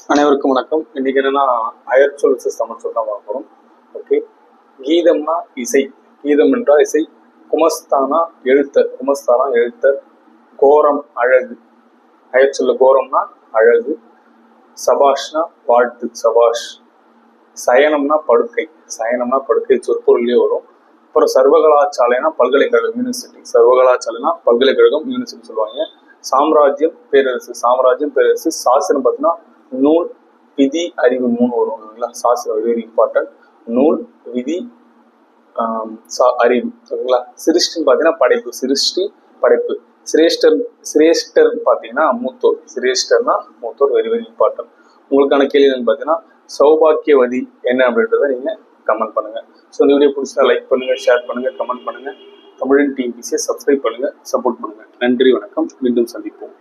அனைவருக்கும் வணக்கம். இன்னைக்கு என்னன்னா அயற்சொல் தமிழ் சொல் தான் பார்க்க போறோம். ஓகே, கீதம்னா இசை, கீதம் என்றால் இசை. குமஸ்தானா எழுத்தர், குமஸ்தானா எழுத்தர். கோரம் அழகு, அயற்சொல்ல கோரம்னா அழகு. சபாஷ்னா வாழ்த்து, சபாஷ். சயனம்னா படுக்கை, சயனம்னா படுக்கை சொற்பொருள்லயே வரும். அப்புறம் சர்வகலாசாலைனா பல்கலைக்கழகம், யூனிவர்சிட்டி. சர்வகலாசாலைனா பல்கலைக்கழகம், யூனிவர்சிட்டி சொல்லுவாங்க. சாம்ராஜ்யம் பேரரசு, சாம்ராஜ்யம் பேரரசு. சாஸ்திரம் பார்த்தீங்கன்னா நூல், விதி, அறிவு 3 வரும். சாஸ்திரம் வெரி இம்பார்ட்டன்ட். நூல், விதி, அறிவு. ஓகேங்களா. சிருஷ்டின்னு பார்த்தீங்கன்னா படைப்பு, சிருஷ்டி படைப்பு. சிரேஷ்டர், சிரேஷ்டர் பார்த்தீங்கன்னா மூத்தோர், சிரேஷ்டர்னா மூத்தோர். Very very important. உங்களுக்கான கேள்வி என்னன்னு பார்த்தீங்கன்னா சௌபாக்கியவதி என்ன அப்படின்றத நீங்க கமெண்ட் பண்ணுங்க. ஸோ இந்த வீடியோ பிடிச்சா லைக் பண்ணுங்க, ஷேர் பண்ணுங்க, கமெண்ட் பண்ணுங்க. தமிழின் டிஎன்பிசியை சப்ஸ்கிரைப் பண்ணுங்க, சப்போர்ட் பண்ணுங்க. நன்றி, வணக்கம். மீண்டும் சந்திப்போம்.